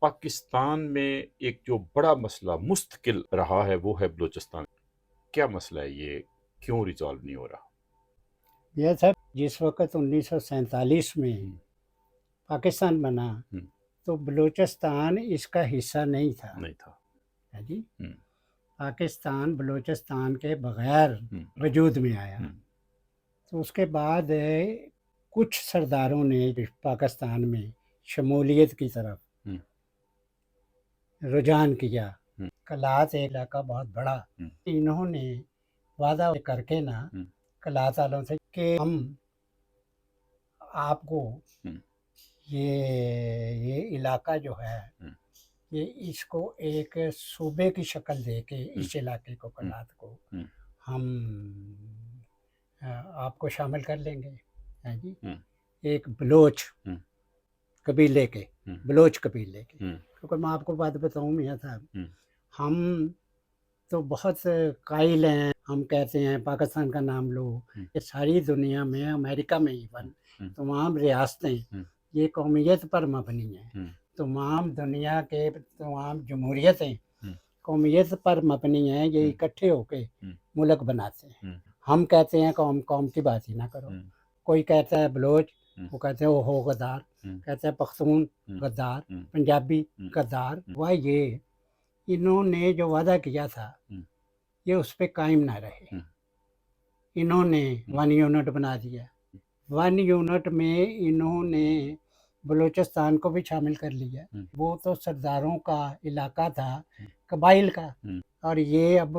पाकिस्तान में एक जो बड़ा मसला मुस्तकिल रहा है वो है बलूचिस्तान। क्या मसला है ये, क्यों रिजॉल्व नहीं हो रहा? यह सब जिस वक़्त 1947 में हम्म, पाकिस्तान बना, हम्म, तो बलूचिस्तान इसका हिस्सा नहीं था। नहीं था। है जी। हम्म, पाकिस्तान बलूचिस्तान के बगैर हम्म, वजूद में आया। हम्म, तो उसके बाद कुछ सरदारों ने पाकिस्तान में शमूलियत की तरफ हम्म, रुझान किया। हम्म, कलात एक इलाका बहुत बड़ा, हम्म, इन्होंने वादा करके ना हम्म, कलात वालों से कि हम आपको हम्म, ये इलाका जो है, हम्म, ये इसको एक सूबे की शक्ल दे के हम्म, इस इलाके को, हम्म, कलात को हम्म, हम आपको शामिल कर लेंगे। हैं जी। हम्म, एक बलोच हम्म, कबीले के, हम्म, बलोच कबीले के, हम्म, क्योंकि मैं आपको बात बताऊं मियाँ साहब, हम्म, हम तो बहुत कायल हैं। हम कहते हैं पाकिस्तान का नाम लो, हम्म, ये सारी दुनिया में, अमेरिका में इवन हम्म, तमाम रियासतें हम्म, ये कौमियत पर मबनी हैं। हम्म, तमाम दुनिया के तमाम जमहूरियतें हम्म, कौमियत पर मबनी हैं, ये हम्म, इकट्ठे होके हम्म, मुल्क बनाते हैं। हम्म, हम कहते हैं कौम कौम की बात ही ना करो। हम्म, कोई कहता है बलोच, हम्म, वो कहते हैं ओहो गद्दार, हम्म, कहते हैं पख्तून हम्म, गद्दार, हम्म, पंजाबी हम्म, गद्दार। हम्म, वह ये इन्होंने जो वादा किया था हम्म, ये उस पर कायम ना रहे। हम्म, इन्होंने हम्म, 1 यूनिट बना दिया। 1 यूनिट में इन्होंने बलूचिस्तान को भी शामिल कर लिया। हम्म, वो तो सरदारों का इलाका था, कबाइल का, हम्म, और ये अब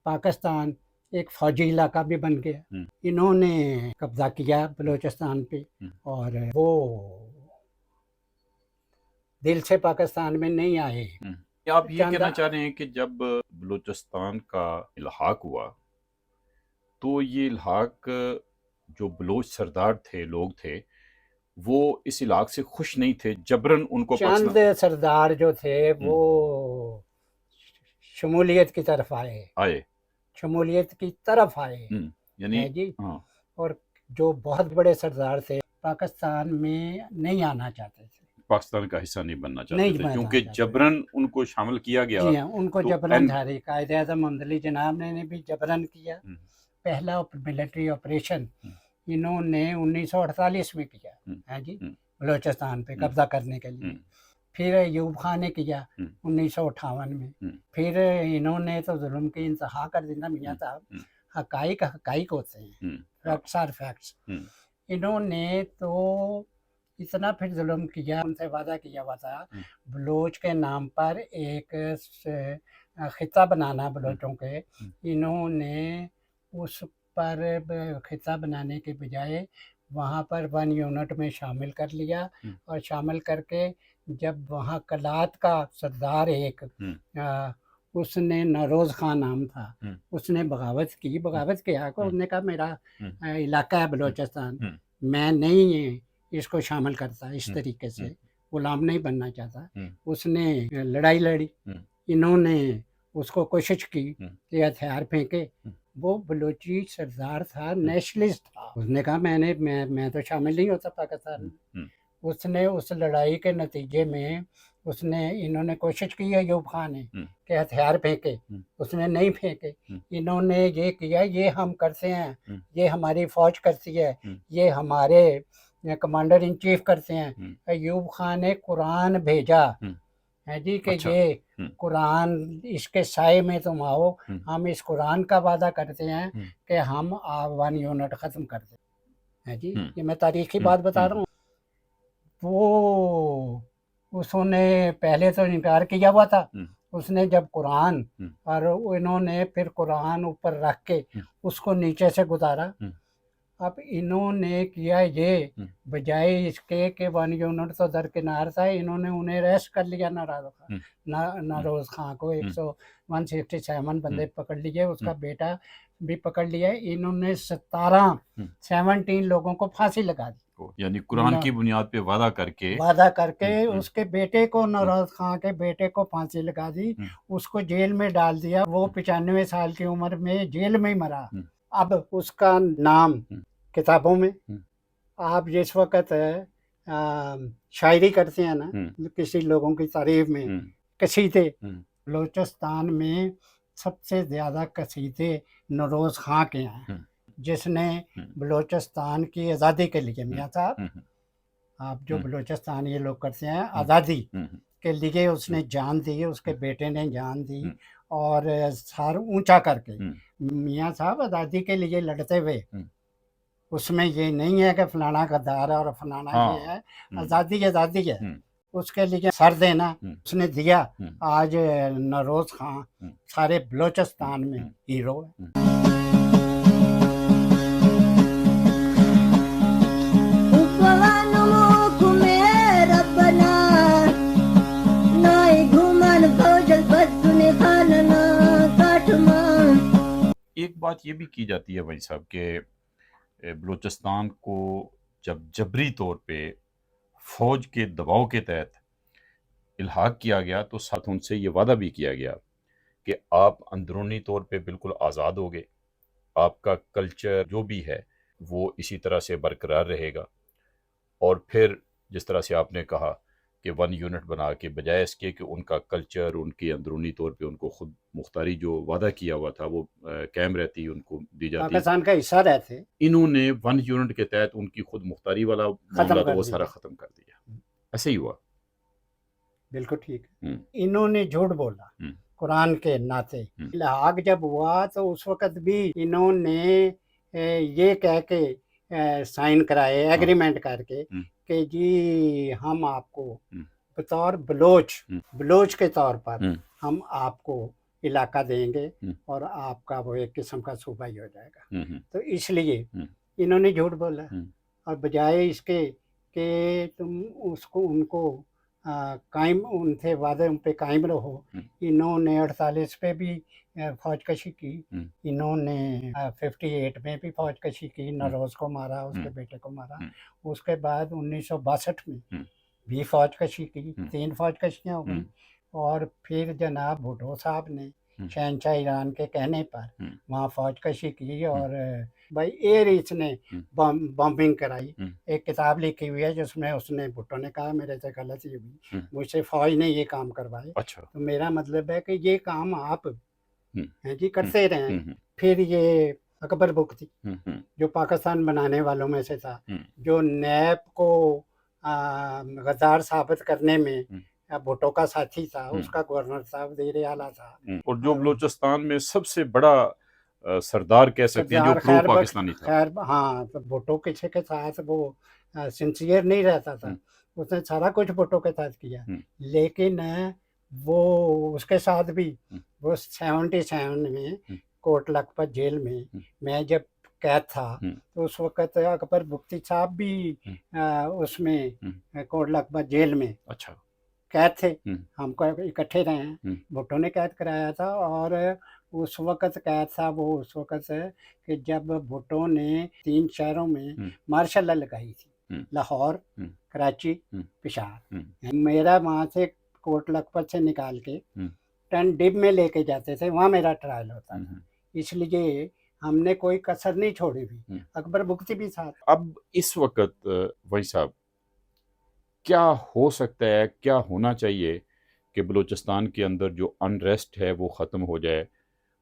पाकिस्तान एक फौजी इलाका भी बन गया। हम्म, इन्होंने कब्जा किया बलूचिस्तान पे, हम्म। और वो दिल से पाकिस्तान में नहीं आए। आप ये चंद कहना चाह रहे हैं कि जब बलूचिस्तान का इल्हाक हुआ तो ये इल्हाक, जो बलोच सरदार थे, लोग थे, वो इस इलाक से खुश नहीं थे, जबरन उनको चंद पाकिस्तान सरदार जो थे वो हम्म, शमूलियत की तरफ आए, आए। शमूलियत की तरफ आए। यानी है जी। हाँ, और जो बहुत बड़े सरदार थे पाकिस्तान में नहीं आना चाहते थे, पाकिस्तान का हिस्सा नहीं बनना चाहते नहीं थे बनना क्योंकि चाहते थे। जबरन उनको शामिल किया गया। जी हाँ, उनको तो जबरन एन झाड़ी, कायदे आज़म अमदली जनाब ने भी जबरन किया। हम्म, पहला मिलिट्री ऑपरेशन हम्म, इन्होंने 1948 में किया। हम्म, है जी। हम्म, बलूचिस्तान पे हम्म, कब्जा करने के लिए। हम्म, फिर यूब खान ने किया हम्म, 1958 में। हम्म, फिर इन्होंने तो जुल्म की इंतहा कर दी ना मियाँ हम्म, साहब। हम्म, हकाइक हकाइक होते हैं, हाँ, फैक्ट्स आर फैक्ट्स। हम्म, इन्होंने तो इतना फिर जुल्म किया, उनसे वादा किया हुआ था हम्म, बलूच के नाम पर एक खिता बनाना हम्म, बलूचों के। हम्म, इन्होंने उस पर खिता बनाने के बजाय वहाँ पर 1 यूनिट में शामिल कर लिया। हम्म, और शामिल करके जब वहाँ कलात का सरदार एक हम्म, उसने नरोज़ खान नाम था, हम्म, उसने बगावत की। हम्म, बगावत किया को हम्म, उसने कहा मेरा हम्म, इलाका है हम्म, बलूचिस्तान, हम्म, मैं नहीं इसको शामिल करता इस हम्म, तरीके से, हम्म, गुलाम नहीं बनना चाहता। हम्म, उसने लड़ाई लड़ी, हम्म, इन्होंने उसको कोशिश की हम्म, कि हथियार फेंके। हम्म, वो बलूची सरदार था, हम्म, नेशनलिस्ट था। उसने कहा मैं तो शामिल नहीं होता पाकिस्तान हम्म, में। हम्म, उसने उस लड़ाई के नतीजे में उसने इन्होंने कोशिश की है, अयूब खान ने, हम्म, कि हथियार फेंके। हम्म, उसने नहीं फेंके। हम्म, इन्होंने ये किया, ये हम करते हैं, हम्म, ये हमारी फौज करती है, हम्म, ये हमारे कमांडर इन चीफ करते हैं। हम्म, अयूब खान ने कुरान भेजा हम्म, है जी कि अच्छा। ये हम्म, कुरान, इसके साए में तुम आओ, हम्म, हम इस कुरान का वादा करते हैं हम्म, कि हम 1 यूनिट ख़त्म कर दें। है जी। हम्म, ये मैं तारीखी हम्म, बात बता रहा हूँ। वो उसने पहले तो इनकार किया हुआ था। हम्म, उसने जब कुरान, हम्म, और इन्होंने फिर कुरान ऊपर रख के हम्म, उसको नीचे से गुजारा। हम्म, अब इन्होंने किया ये, हम्म, बजाय इसके कि 1 यूनिट तो दरकिनार था, इन्होंने उन्हें अरेस्ट कर लिया, नाराज खां, हम्म, हम्म, नरोज खां को। हम्म, 167 हम्म, बंदे पकड़ लिए, हम्म, उसका बेटा भी पकड़ लिया। इन्होंने 17 लोगों को फांसी लगा दी। यानी कुरान की बुनियाद पे वादा करके। वादा करके हम्म, उसके बेटे को, नौरोज खां के बेटे को फांसी लगा दी। हम्म, उसको जेल में डाल दिया। वो हम्म, 95 साल की उम्र में जेल में ही मरा। हम्म, अब उसका नाम हम्म, किताबों में, हम्म, आप जिस वक्त शायरी करते हैं ना हम्म, किसी लोगों की तारीफ में, हम्म, कसीदे, हम्म, बलूचिस्तान में सबसे ज़्यादा कसीदे नौरोज़ खां के हैं, हम्म, जिसने हम्म, बलूचिस्तान की आज़ादी के लिए, हम्म, मियाँ साहब हम्म, आप जो हम्म, बलूचिस्तान ये लोग करते हैं हम्म, आज़ादी हम्म, के लिए हम्म, उसने जान दी, उसके हम्म, बेटे ने जान दी हम्म, और सर ऊंचा करके हम्म, मियाँ साहब आज़ादी के लिए लड़ते हुए, हम्म, उसमें ये नहीं है कि फलाना गद्दार है और फलाना ये हाँ, है, हम्म, आज़ादी आज़ादी है, हम्म, उसके लिए सर देना हम्म, उसने दिया। हम्म, आज नौरोज़ खां हम्म, सारे हम्म, बलूचिस्तान में हम्म, हीरो है। हम्म। एक बात ये भी की जाती है भाई साहब कि बलूचिस्तान को जब जबरी तौर पे फौज के दबाव के तहत इल्हाक किया गया तो साथ उनसे ये वादा भी किया गया कि आप अंदरूनी तौर पे बिल्कुल आज़ाद होगे, आपका कल्चर जो भी है वो इसी तरह से बरकरार रहेगा। और फिर जिस तरह से आपने कहा कि वन यूनिट बना के बजाय इसके कि उनका कल्चर उनकी अंदरूनी तौर पे उनको खुद मुख्तारी जो वादा किया हुआ था वो कायम रहती, उनको दी जाती। पाकिस्तान का हिस्सा रहते इन्होंने वन यूनिट के तहत उनकी खुद मुख्तारी वाला ख़त्म मामला तो कर वो सारा दिया। ख़त्म कर दिया। ऐसे ही हुआ। बिल्कुल ठीक है। हम्म, इन्होंने झूठ बोला हम्म, कुरान के नाते। हम्म, इल्हाक जब हुआ तो उस वक़्त भी इन्होंने ये कह के साइन कराए हाँ, एग्रीमेंट करके हम्म, कि जी हम आपको हम्म, बतौर बलोच, हम्म, बलोच के तौर पर हम्म, हम आपको इलाका देंगे हम्म, और आपका वो एक किस्म का सूबा ही हो जाएगा। हम्म, तो इसलिए हम्म, इन्होंने झूठ बोला हम्म, और बजाय इसके कि तुम उसको उनको कायम उनसे वादे उन पे कायम रहो, हम्म, इन्होंने 48 पे भी फौजकशी की, हम्म, इन्होंने 58 में भी फौजकशी की, हम्म, नौरोज़ को मारा, उसके हम्म, बेटे को मारा। हम्म, उसके बाद 1962 में हम्म, भी फौजकशी की, हम्म, 3 फौजकशियाँ हो गई हम्म, और फिर जनाब भुट्टो साहब ने हम्म, शहंशाह ईरान के कहने पर हम्म, वहाँ फौजकशी की हम्म, और भाई एयर इसने हम्म, बॉम्बिंग कराई। हम्म, एक किताब लिखी हुई है जिसमें उसने भुट्टो ने कहा मेरे से गलती हुई, हम्म, मुझसे फ़ौज ने ये काम करवाए। अच्छा। तो मेरा मतलब है कि ये काम आप हम्म, हैं जी हम्म, करते रहें। हम्म, फिर ये अकबर बुगटी हम्म, हम्म, जो पाकिस्तान बनाने वालों में से था, हम्म, जो नैब को गद्दार साबित करने में हम्म, भुट्टो का साथी था, हम्म, उसका गवर्नर था, वज़ीर आला था। और जो और बलूचिस्तान में सबसे बड़ा सरदार कह सकते हैं जो सरदार प्रो खैर बख्श पाकिस्तानी था। खैर हाँ, तो भुट्टो किसी के साथ वो सिंसियर नहीं रहता था, हम्म, उसने सारा कुछ भुट्टो के साथ किया। हम्म, लेकिन वो उसके साथ भी हम्म, वो 77 में हम्म, कोट लखपत जेल में हम्म, मैं जब कैद था, हम्म, तो उस वक़्त अकबर बुगटी साहब भी हम्म, उसमें हम्म, कोट लखपत जेल में अच्छा। कैद थे। हम्म, हमको इकट्ठे रहे हैं, हम्म, भुट्टो ने कैद कराया था और उस वक़्त कैद था वो उस वक़्त है कि जब भुट्टो ने 3 शहरों में हम्म, मार्शल लॉ लगाई थी, हम्म, लाहौर, हम्म, कराची, हम्म, पेशावर। हम्म, मेरा वहाँ से कोट लखपत से निकाल के हम्म, टंडिब में लेके जाते थे, वहाँ मेरा ट्रायल होता था। हम्म, इसलिए हमने कोई कसर नहीं छोड़ी हुई। हम्म। अकबर बुगटी भी साथ। अब इस वक्त भाई साहब क्या हो सकता है, क्या होना चाहिए कि बलूचिस्तान के अंदर जो अनरेस्ट है वो ख़त्म हो जाए,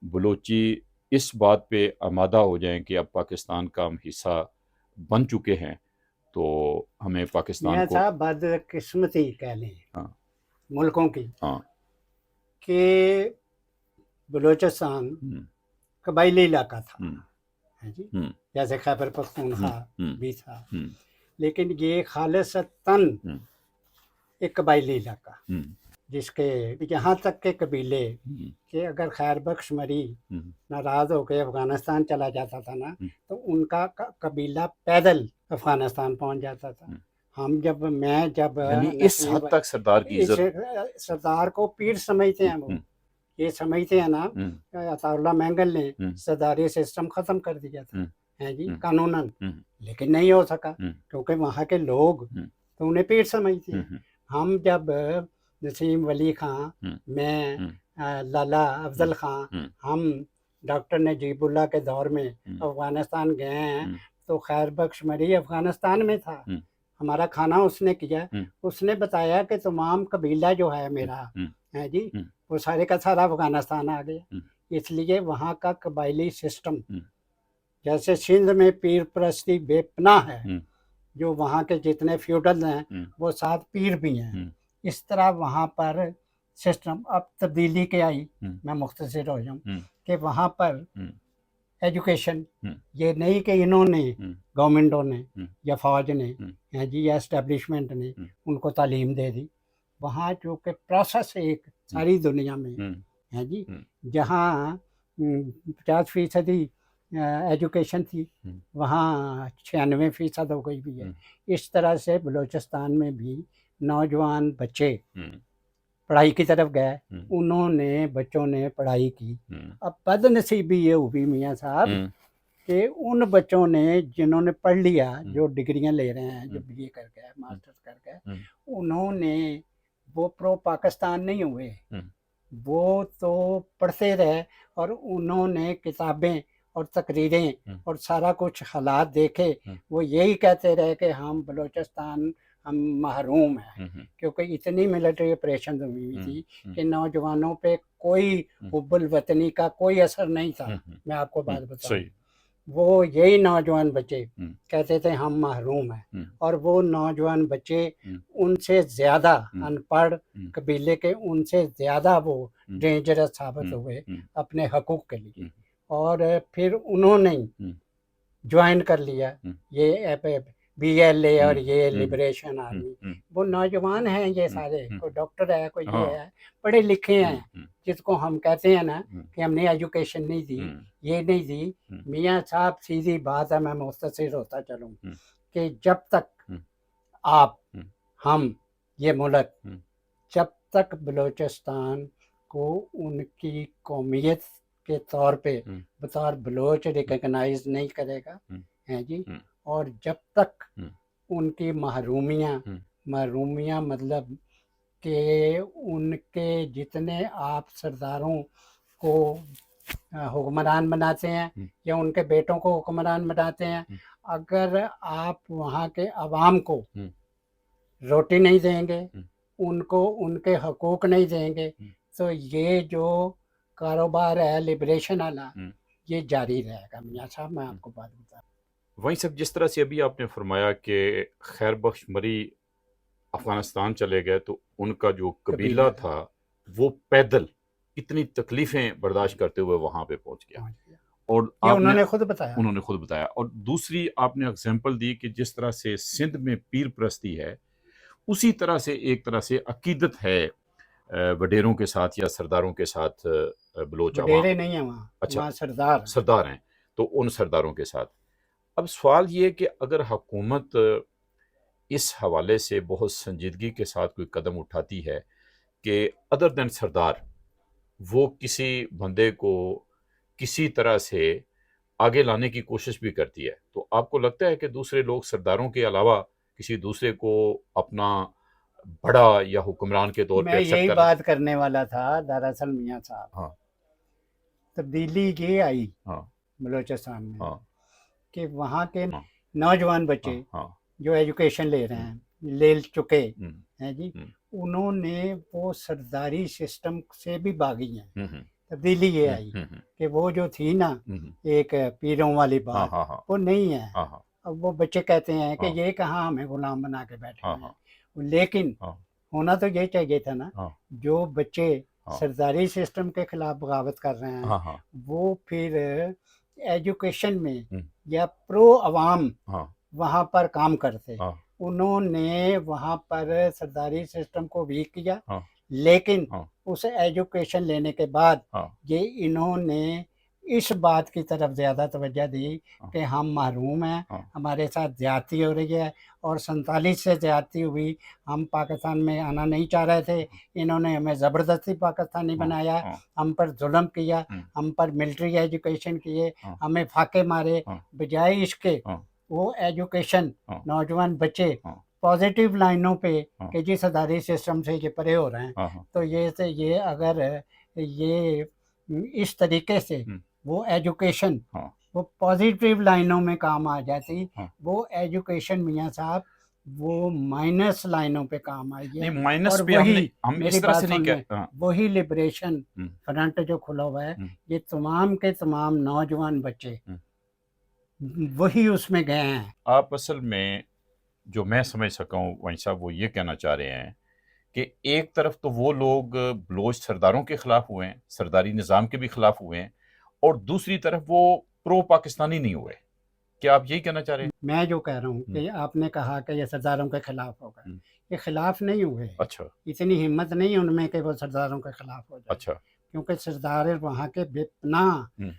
बलोची इस बात पे आमादा हो जाएं कि अब पाकिस्तान का हम हिस्सा बन चुके हैं, तो हमें पाकिस्तान मियाँ को। साहब बदकिस्मती कह लें हाँ, मुल्कों की हाँ, कि बलूचिस्तान हम्म, कबायली इलाका था, हम्म, है जी, हम्म, जैसे खैबर हम्म, पख्तूनख्वा हम्म, भी था। हम्म, लेकिन ये खालिसतन हम्म, एक कबायली इलाका, हम्म, जिसके यहाँ तक के कबीले हम्म, कि अगर खैर बख्श मरी हम्म, नाराज़ होकर अफ़गानिस्तान चला जाता था ना, हम्म, तो उनका कबीला पैदल अफ़गानिस्तान पहुँच जाता था। हम्म। मैं जब यानी इस नसीब हद तक सरदार की इस इज्जत। सरदार को पीर समझते हैं वो। हम्म, ये समझते हैं ना, हम्म, अताउल्लाह मैंगल ने हम्म, सरदारी सिस्टम ख़त्म कर दिया था, हम्म, हैं जी, हम्म, कानूनन। हम्म, लेकिन नहीं हो सका हम्म, क्योंकि वहाँ के लोग हम्म, तो उन्हें पीर समझते हैं। हम्म, हम जब नसीम वली खां, हम्म, मैं, हम्म, लाला हम्म, अफ़ज़ल खां, हम्म, हम डॉक्टर नजीबुल्लाह के दौर में हम्म, अफ़गानिस्तान गए हैं, हम्म, तो खैर बख्श मरी अफ़गानिस्तान में था। हम्म, हमारा खाना उसने किया। हुँ। उसने बताया कि तमाम कबीला जो है मेरा हुँ। है जी, हुँ। वो सारे का सारा अफ़गानिस्तान आ गया। हुँ। इसलिए वहाँ का कबायली सिस्टम, हुँ। जैसे सिंध में पीर परस्ती बेपनाह है, हुँ। जो वहाँ के जितने फ्यूडल हैं, हुँ। वो 7 पीर भी हैं। हुँ। इस तरह वहाँ पर सिस्टम अब तब्दीली क्या आई, हुँ। मैं मुख्तसर हो जाऊँ, हुँ। कि वहाँ पर हुँ। एजुकेशन, हुँ। ये नहीं कि इन्होंने, हुँ। गवर्नमेंटों ने हुँ। या फ़ौज ने, हुँ। हैं जी, या एस्टेब्लिशमेंट ने हुँ। उनको तालीम दे दी। वहाँ जो कि प्रोसेस एक हुँ। सारी दुनिया में हुँ। है जी, हुँ। जहाँ 50% एजुकेशन थी, हुँ। वहाँ 96% हो गई भी है। हुँ। इस तरह से बलूचिस्तान में भी नौजवान बच्चे हुँ। पढ़ाई की तरफ गए, हुँ। उन्होंने बच्चों ने पढ़ाई की। हुँ। अब बदनसीबी ये हुई मियाँ साहब हुँ। कि उन बच्चों ने जिन्होंने पढ़ लिया, हुँ। जो डिग्रियाँ ले रहे हैं, जो हुँ। बीए कर गए, हुँ। मास्टर्स कर गए, हुँ। उन्होंने वो प्रो पाकिस्तान नहीं हुए। हुँ। वो तो पढ़ते रहे और उन्होंने किताबें और तकरीरें हुँ। और सारा कुछ हालात देखे। हुँ। वो यही कहते रहे कि हम बलूचिस्तान, हम महरूम हैं, हुँ। हुँ। क्योंकि इतनी मिलिट्री ऑपरेशन हुई हुई हुँ। थी हुँ। कि नौजवानों पे कोई हुँ। हुब्बुल वतनी का कोई असर नहीं था। हुँ। हुँ। मैं आपको हुँ। बात बताऊं, सही। वो यही नौजवान बच्चे हुँ। कहते थे हम महरूम हैं, हुँ। और वो नौजवान बच्चे हुँ। उनसे ज़्यादा हुँ। अनपढ़ हुँ। कबीले के, उनसे ज़्यादा वो हुँ। डेंजरस साबित हुँ। हुए हुँ। अपने हकूक़ के लिए। हुँ। और फिर उन्होंने हुँ। ज्वाइन कर लिया हुँ। ये बीएलए हुँ। और ये हुँ। लिबरेशन हुँ। आर्मी। हुँ। वो नौजवान हैं ये हुँ। सारे, हुँ। कोई डॉक्टर है, कोई ये हाँ। है, पढ़े लिखे हुँ। हैं, हुँ। जिसको हम कहते हैं ना हुँ। कि हमने एजुकेशन नहीं दी, हुँ। ये नहीं दी। हुँ। मियाँ साहब सीधी बात है, मैं मुख्तसर होता चलूँ, हुँ। कि जब तक हुँ। आप, हुँ। हम, ये मुल्क हुँ। जब तक बलूचिस्तान को उनकी कौमियत के तौर पे हुँ। बतौर बलोच रिकग्नाइज नहीं करेगा, हुँ। हैं जी, हुँ। और जब तक हुँ। उनकी महरूमियाँ, हुँ। महरूमियाँ मतलब कि उनके जितने आप सरदारों को हुक्मरान बनाते हैं हुँ। या उनके बेटों को हुक्मरान बनाते हैं, हुँ। अगर आप वहाँ के अवाम को हुँ। रोटी नहीं देंगे, हुँ। उनको उनके हकूक़ नहीं देंगे, हुँ। तो ये जो कारोबार है लिबरेशन वाला, हुँ। ये जारी रहेगा। मियाँ साहब, मैं हुँ। आपको बात बता, वहीं सब जिस तरह से अभी आपने फरमाया कि खैर बख्श मरी अफ़गानिस्तान चले गए तो उनका जो कबीला कबीला था वो पैदल इतनी तकलीफ़ें बर्दाश्त करते हुए वहाँ पे पहुँच गया। पहुँच गया। और ये आपने उन्होंने खुद बताया। उन्होंने खुद बताया और दूसरी आपने एग्जाम्पल दी कि जिस तरह से सिंध में पीर परस्ती है, उसी तरह से एक तरह से अकीदत है वडेरों के साथ या सरदारों के साथ बलोच अवाम। वडेरे नहीं है वहाँ, अच्छा, वहाँ सरदार हैं। सरदार हैं, तो उन सरदारों के साथ। अब सवाल ये है कि अगर हुकूमत इस हवाले से बहुत संजीदगी के साथ कोई कदम उठाती है कि अदर देन सरदार वो किसी बंदे को किसी तरह से आगे लाने की कोशिश भी करती है, तो आपको लगता है कि दूसरे लोग सरदारों के अलावा किसी दूसरे को अपना बड़ा या हुक्मरान के तौर पे मैं एक्सेप्ट यही कर बात करने वाला था दरअसल मियाँ साहब। हाँ। तब्दीली ये आई हाँ। बलूचिस्तान में हाँ। कि वहाँ के हाँ। नौजवान बच्चे हाँ। हाँ। जो एजुकेशन ले रहे हुँ। हैं, ले चुके हुँ। हैं जी, हुँ। उन्होंने वो सरदारी सिस्टम से भी भागी हैं। हुँ। हुँ। तब्दीली ये हुँ। आई हुँ। हुँ। कि वो जो थी ना, हुँ। एक पीरों वाली हाँ। बात, हाँ। हाँ। वो नहीं है। हाँ। हाँ। अब वो बच्चे कहते हैं कि हाँ। ये कहाँ हमें गुलाम बना के बैठे हाँ। हुए हाँ। हैं। लेकिन हाँ। होना तो ये चाहिए था ना, हाँ। जो बच्चे हाँ। सरदारी सिस्टम के खिलाफ बगावत कर रहे हैं, हाँ। हाँ। वो फिर एजुकेशन में हुँ। या प्रो अवाम हाँ। वहाँ पर काम करते। हाँ। उन्होंने वहाँ पर सरदारी सिस्टम को वीक किया, हाँ। लेकिन हाँ। उस एजुकेशन लेने के बाद हाँ। ये इन्होंने इस बात की तरफ ज़्यादा तवज्जो दी हाँ। कि हम महरूम हैं, हाँ। हमारे साथ ज़्यादती हो रही है, और 47 से ज़्यादती हुई। हम पाकिस्तान में आना नहीं चाह रहे थे, इन्होंने हमें ज़बरदस्ती पाकिस्तानी हाँ। बनाया, हाँ। हम पर जुल्म किया, हुँ। हम पर मिलिट्री एजुकेशन किए, हाँ। हमें फाके मारे। हाँ। बजाय इसके हाँ। वो एजुकेशन, हाँ। नौजवान बच्चे हाँ। पॉजिटिव लाइनों पे हाँ। कि जी सरदारी सिस्टम से ये परे हो रहे हैं, हाँ। हाँ। तो ये अगर ये इस तरीके से हुँ। वो एजुकेशन हाँ। वो पॉजिटिव लाइनों में काम आ जाती, हाँ। वो एजुकेशन मियाँ साहब वो माइनस लाइनों पे काम आई नहीं, है। माइनस और पे वही हम मेरी इस तरह बात से नहीं सुन कह लें, हाँ, वही लिबरेशन हुँ, फ्रंट जो खुला हुआ है, हुँ, ये तमाम के तमाम नौजवान बच्चे हुँ। वही उसमें गए हैं। आप असल में जो मैं समझ सका हूँ वहीं साहब वो ये कहना चाह रहे हैं कि एक तरफ तो वो लोग बलोच सरदारों के खिलाफ हुए हैं, सरदारी निज़ाम के भी खिलाफ हुए हैं और दूसरी तरफ वो प्रो पाकिस्तानी नहीं हुए। क्या आप यही कहना चाह रहे हैं? मैं जो कह रहा हूँ हुँ, कि आपने कहा कि ये सरदारों के खिलाफ हो गए, हुँ। ये खिलाफ नहीं हुए। अच्छा, इतनी हिम्मत नहीं उनमें कि वो सरदारों के खिलाफ हो जाए, अच्छा। क्योंकि सरदार वहाँ के बेपनाह हुँ,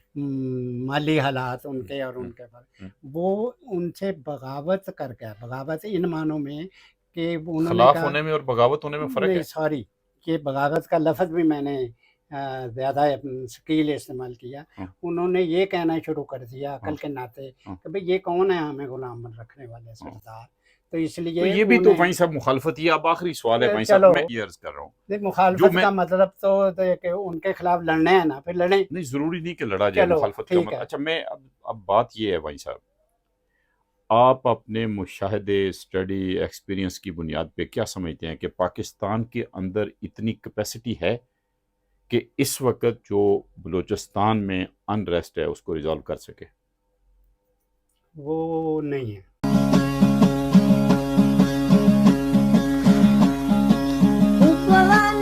माली हालात हुँ, उनके और हुँ, उनके पर, हुँ। वो उनसे बगावत करके, बगावत इन मानों में कि उन्होंने खिलाफ कहा, होने में और बगावत होने में फ़र्क नहीं है? सॉरी, ये बगावत का लफ्ज़ भी मैंने ज़्यादा शकील इस्तेमाल किया। हाँ, उन्होंने ये कहना शुरू कर दिया हाँ, अक़ल के नाते हाँ, कि भई ये कौन है हमें गुलाम रखने वाले हाँ। सरदार। तो तो इसलिए ये भी तो उन्हें वहीं साहब मुखालफत ही है। अब आखिरी सवाल है वहीं साहब चलो, मैं ये अर्ज़ कर रहा हूँ। नहीं जो मुखालफत मैं का मतलब तो ये कि उनके खिलाफ लड़ना है ना, फिर लड़ें। नहीं ज़रूरी नहीं कि लड़ा जाए चलो मुखालफत का ठीक मतलब है। अच्छा मैं अब बात ये है भाई साहब, आप अपने मुशाहदे, स्टडी, एक्सपीरियंस की बुनियाद पे क्या समझते हैं कि पाकिस्तान के अंदर इतनी कैपेसिटी है कि इस वक़्त जो बलूचिस्तान में अनरेस्ट है उसको रिज़ॉल्व कर सके? वो नहीं है। Upala